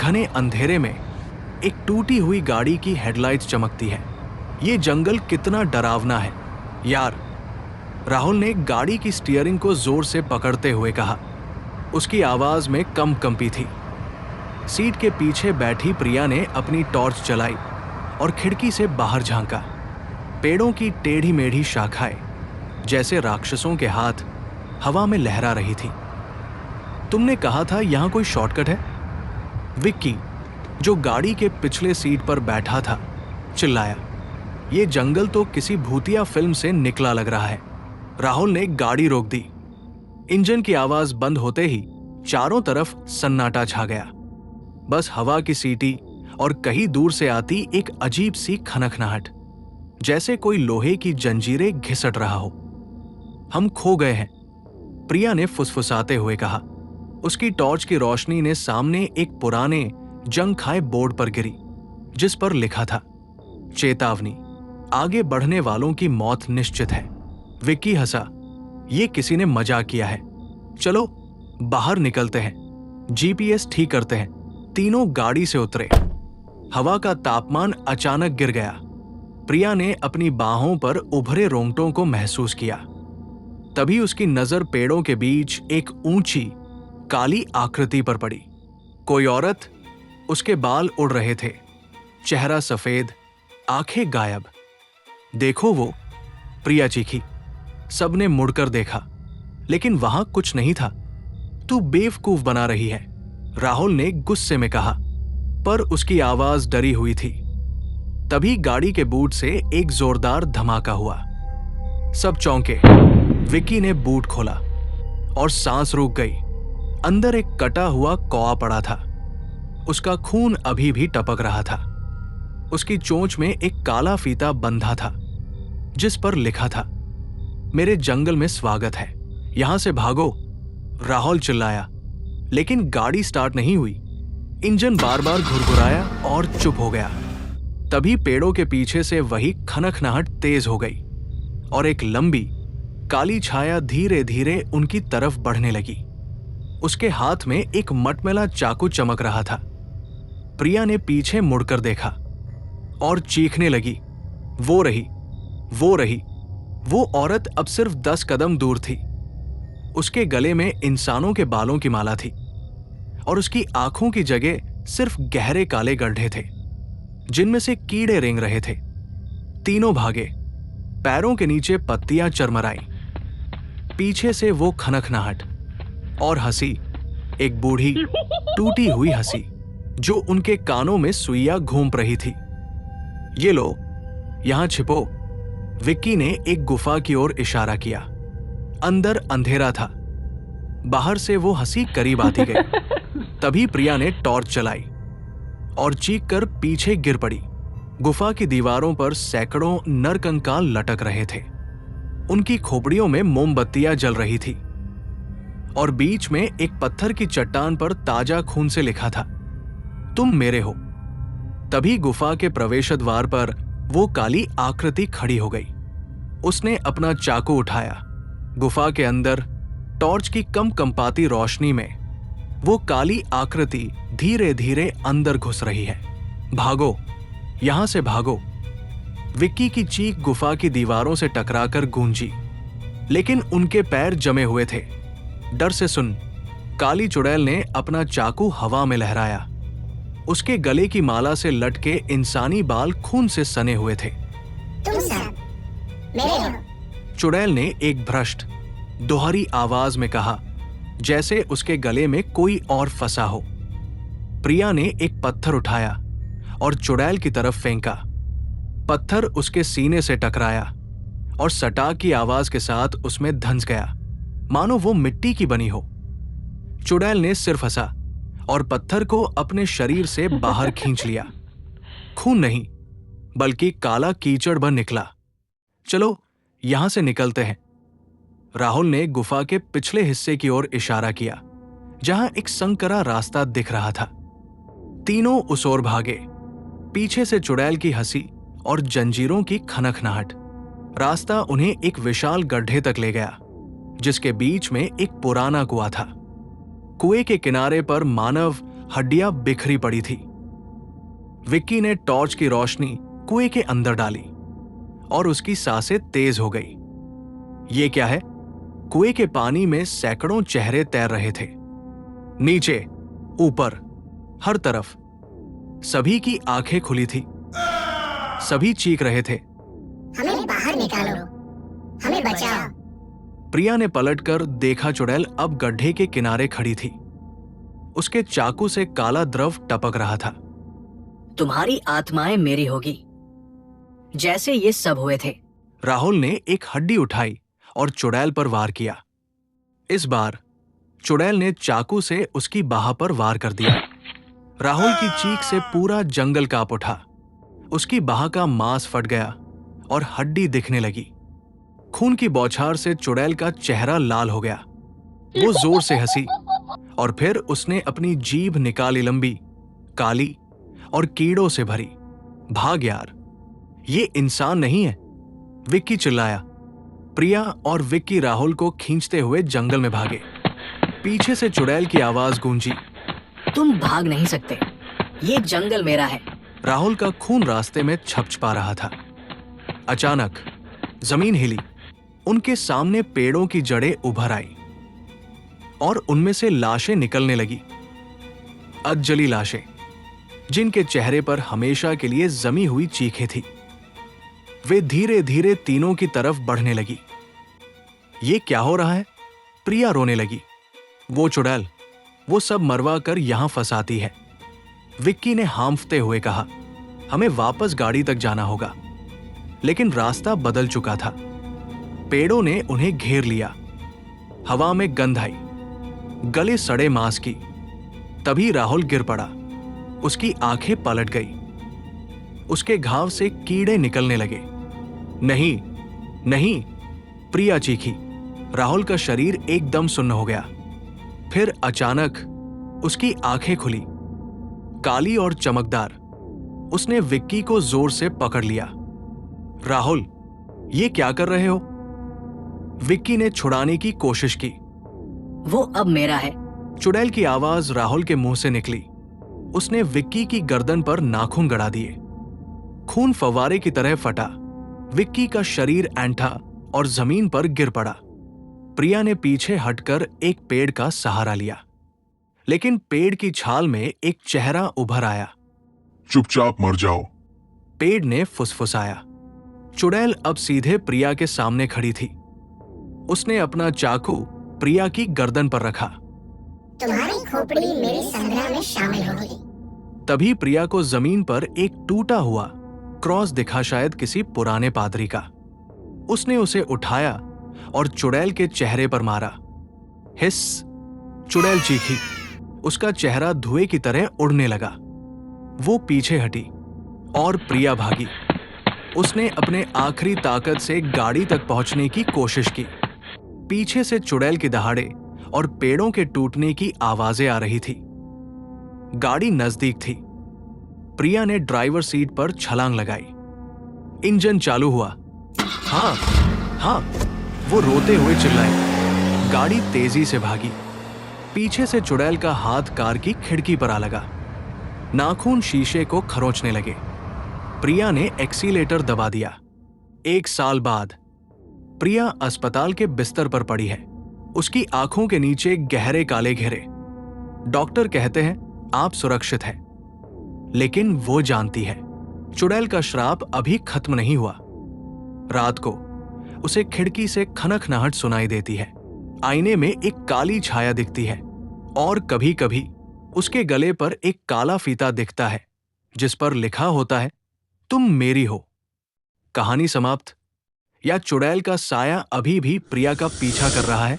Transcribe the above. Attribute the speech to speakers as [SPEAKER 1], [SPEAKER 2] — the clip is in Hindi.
[SPEAKER 1] घने अंधेरे में एक टूटी हुई गाड़ी की हेडलाइट्स चमकती है। ये जंगल कितना डरावना है यार, राहुल ने गाड़ी की स्टीयरिंग को जोर से पकड़ते हुए कहा। उसकी आवाज में कंपी थी। सीट के पीछे बैठी प्रिया ने अपनी टॉर्च जलाई और खिड़की से बाहर झांका। पेड़ों की टेढ़ी मेढ़ी शाखाएं जैसे राक्षसों के हाथ हवा में लहरा रही थी। तुमने कहा था यहां कोई शॉर्टकट है? विक्की, जो गाड़ी के पिछले सीट पर बैठा था, चिल्लाया। ये जंगल तो किसी भूतिया फिल्म से निकला लग रहा है। राहुल ने गाड़ी रोक दी। इंजन की आवाज बंद होते ही चारों तरफ सन्नाटा छा गया। बस हवा की सीटी और कहीं दूर से आती एक अजीब सी खनखनाहट, जैसे कोई लोहे की जंजीरें घिसट रहा हो। हम खो गए हैं, प्रिया ने फुसफुसाते हुए कहा। उसकी टॉर्च की रोशनी ने सामने एक पुराने जंग खाए बोर्ड पर गिरी, जिस पर लिखा था, चेतावनी, आगे बढ़ने वालों की मौत निश्चित है। विक्की हंसा। ये किसी ने मजाक किया है। चलो बाहर निकलते हैं, जीपीएस ठीक करते हैं। तीनों गाड़ी से उतरे। हवा का तापमान अचानक गिर गया। प्रिया ने अपनी बाहों पर उभरे रोंगटों को महसूस किया। तभी उसकी नजर पेड़ों के बीच एक ऊंची काली आकृति पर पड़ी। कोई औरत, उसके बाल उड़ रहे थे, चेहरा सफेद, आंखें गायब। देखो वो, प्रिया चीखी। सबने मुड़कर देखा, लेकिन वहां कुछ नहीं था। तू बेवकूफ बना रही है, राहुल ने गुस्से में कहा, पर उसकी आवाज डरी हुई थी। तभी गाड़ी के बूट से एक जोरदार धमाका हुआ। सब चौंके। विक्की ने बूट खोला और सांस रुक गई। अंदर एक कटा हुआ कौवा पड़ा था। उसका खून अभी भी टपक रहा था। उसकी चोंच में एक काला फीता बंधा था, जिस पर लिखा था, मेरे जंगल में स्वागत है, यहां से भागो। राहुल चिल्लाया, लेकिन गाड़ी स्टार्ट नहीं हुई। इंजन बार बार घुरघुराया और चुप हो गया। तभी पेड़ों के पीछे से वही खनखनाहट तेज हो गई और एक लंबी काली छाया धीरे धीरे उनकी तरफ बढ़ने लगी। उसके हाथ में एक मटमैला चाकू चमक रहा था। प्रिया ने पीछे मुड़कर देखा और चीखने लगी, वो रही, वो रही। वो औरत अब सिर्फ 10 कदम दूर थी। उसके गले में इंसानों के बालों की माला थी और उसकी आंखों की जगह सिर्फ गहरे काले गड्ढे थे, जिनमें से कीड़े रेंग रहे थे। तीनों भागे। पैरों के नीचे पत्तियां चरमराई। पीछे से वो खनखनाहट और हंसी, एक बूढ़ी टूटी हुई हंसी जो उनके कानों में सुइयां घूम रही थी। ये लो, यहां छिपो। विक्की ने एक गुफा की ओर इशारा किया। अंदर अंधेरा था। बाहर से वो हंसी करीब आती गई। तभी प्रिया ने टॉर्च चलाई और चीख कर पीछे गिर पड़ी। गुफा की दीवारों पर सैकड़ों नरकंकाल लटक रहे थे। उनकी खोपड़ियों में मोमबत्तियां जल रही थी और बीच में एक पत्थर की चट्टान पर ताजा खून से लिखा था, तुम मेरे हो। तभी गुफा के प्रवेश द्वार पर वो काली आकृति खड़ी हो गई। उसने अपना चाकू उठाया। गुफा के अंदर टॉर्च की कंपाती रोशनी में वो काली आकृति धीरे धीरे अंदर घुस रही है। भागो, यहां से भागो। विक्की की चीख गुफा की दीवारों से टकराकर गूंजी, लेकिन उनके पैर जमे हुए थे। डर से सुन, काली चुड़ैल ने अपना चाकू हवा में लहराया। उसके गले की माला से लटके इंसानी बाल खून से सने हुए थे।
[SPEAKER 2] तुम सब मेरे हो।
[SPEAKER 1] चुड़ैल ने एक भ्रष्ट दोहरी आवाज में कहा, जैसे उसके गले में कोई और फंसा हो। प्रिया ने एक पत्थर उठाया और चुड़ैल की तरफ फेंका। पत्थर उसके सीने से टकराया और सटाक की आवाज के साथ उसमें धंस गया, मानो वो मिट्टी की बनी हो। चुड़ैल ने सिर्फ हंसा और पत्थर को अपने शरीर से बाहर खींच लिया। खून नहीं, बल्कि काला कीचड़ बन निकला। चलो यहां से निकलते हैं। राहुल ने गुफा के पिछले हिस्से की ओर इशारा किया, जहां एक संकरा रास्ता दिख रहा था। तीनों उस ओर भागे। पीछे से चुड़ैल की हंसी और जंजीरों की खनखनाहट। रास्ता उन्हें एक विशाल गड्ढे तक ले गया, जिसके बीच में एक पुराना कुआं था। कुएं के किनारे पर मानव हड्डियां बिखरी पड़ी थी। विक्की ने टॉर्च की रोशनी कुएं के अंदर डाली और उसकी सांसें तेज हो गई। ये क्या है? कुएं के पानी में सैकड़ों चेहरे तैर रहे थे, नीचे, ऊपर, हर तरफ। सभी की आंखें खुली थी। सभी चीख रहे थे,
[SPEAKER 2] हमें बाहर निकालो, हमें बचाओ।
[SPEAKER 1] प्रिया ने पलटकर देखा। चुड़ैल अब गड्ढे के किनारे खड़ी थी। उसके चाकू से काला द्रव टपक रहा था।
[SPEAKER 3] तुम्हारी आत्माएं मेरी होगी, जैसे ये सब हुए थे।
[SPEAKER 1] राहुल ने एक हड्डी उठाई और चुड़ैल पर वार किया। इस बार चुड़ैल ने चाकू से उसकी बाह पर वार कर दिया। राहुल की चीख से पूरा जंगल कांप उठा। उसकी बाह का मांस फट गया और हड्डी दिखने लगी। खून की बौछार से चुड़ैल का चेहरा लाल हो गया। वो जोर से हंसी और फिर उसने अपनी जीभ निकाली, लंबी, काली और कीड़ों से भरी। भाग यार, ये इंसान नहीं है, विक्की चिल्लाया। प्रिया और विक्की राहुल को खींचते हुए जंगल में भागे। पीछे से चुड़ैल की आवाज गूंजी,
[SPEAKER 3] तुम भाग नहीं सकते, ये जंगल मेरा है।
[SPEAKER 1] राहुल का खून रास्ते में छपछपा रहा था। अचानक जमीन हिली। उनके सामने पेड़ों की जड़ें उभर आई और उनमें से लाशें निकलने लगी। अधजली लाशें, जिनके चेहरे पर हमेशा के लिए जमी हुई चीखें थी। वे धीरे धीरे तीनों की तरफ बढ़ने लगी। ये क्या हो रहा है? प्रिया रोने लगी। वो चुड़ैल, वो सब मरवा कर यहां फंसाती है। विक्की ने हांफते हुए कहा, हमें वापस गाड़ी तक जाना होगा। लेकिन रास्ता बदल चुका था। पेड़ों ने उन्हें घेर लिया। हवा में गंध आई, गले सड़े मांस की। तभी राहुल गिर पड़ा। उसकी आंखें पलट गई। उसके घाव से कीड़े निकलने लगे। नहीं, नहीं, प्रिया चीखी। राहुल का शरीर एकदम सुन्न हो गया। फिर अचानक उसकी आंखें खुली, काली और चमकदार। उसने विक्की को जोर से पकड़ लिया। राहुल, ये क्या कर रहे हो? विक्की ने छुड़ाने की कोशिश की।
[SPEAKER 3] वो अब मेरा है।
[SPEAKER 1] चुड़ैल की आवाज राहुल के मुंह से निकली। उसने विक्की की गर्दन पर नाखून गड़ा दिए। खून फव्वारे की तरह फटा। विक्की का शरीर ऐंठा और जमीन पर गिर पड़ा। प्रिया ने पीछे हटकर एक पेड़ का सहारा लिया, लेकिन पेड़ की छाल में एक चेहरा उभर आया।
[SPEAKER 4] चुपचाप मर जाओ,
[SPEAKER 1] पेड़ ने फुसफुसाया। चुड़ैल अब सीधे प्रिया के सामने खड़ी थी। उसने अपना चाकू प्रिया की गर्दन पर रखा।
[SPEAKER 2] तुम्हारी खोपड़ी मेरे संग्रह में शामिल होगी।
[SPEAKER 1] तभी प्रिया को जमीन पर एक टूटा हुआ क्रॉस दिखा, शायद किसी पुराने पादरी का। उसने उसे उठाया और चुड़ैल के चेहरे पर मारा। हिस! चुड़ैल चीखी। उसका चेहरा धुएं की तरह उड़ने लगा। वो पीछे हटी और प्रिया भागी। उसने अपने आखिरी ताकत से गाड़ी तक पहुंचने की कोशिश की। पीछे से चुड़ैल की दहाड़े और पेड़ों के टूटने की आवाजें आ रही थी। गाड़ी नजदीक थी। प्रिया ने ड्राइवर सीट पर छलांग लगाई। इंजन चालू हुआ। हाँ, हाँ, वो रोते हुए चिल्लाए। गाड़ी तेजी से भागी। पीछे से चुड़ैल का हाथ कार की खिड़की पर आ लगा। नाखून शीशे को खरोंचने लगे। प्रिया ने एक्सीलेटर दबा दिया। 1 साल बाद प्रिया अस्पताल के बिस्तर पर पड़ी है। उसकी आंखों के नीचे गहरे काले घेरे। डॉक्टर कहते हैं आप सुरक्षित हैं, लेकिन वो जानती है चुड़ैल का श्राप अभी खत्म नहीं हुआ। रात को उसे खिड़की से खनखनाहट सुनाई देती है। आईने में एक काली छाया दिखती है और कभी कभी उसके गले पर एक काला फीता दिखता है, जिस पर लिखा होता है, तुम मेरी हो। कहानी समाप्त। या चुड़ैल का साया अभी भी प्रिया का पीछा कर रहा है?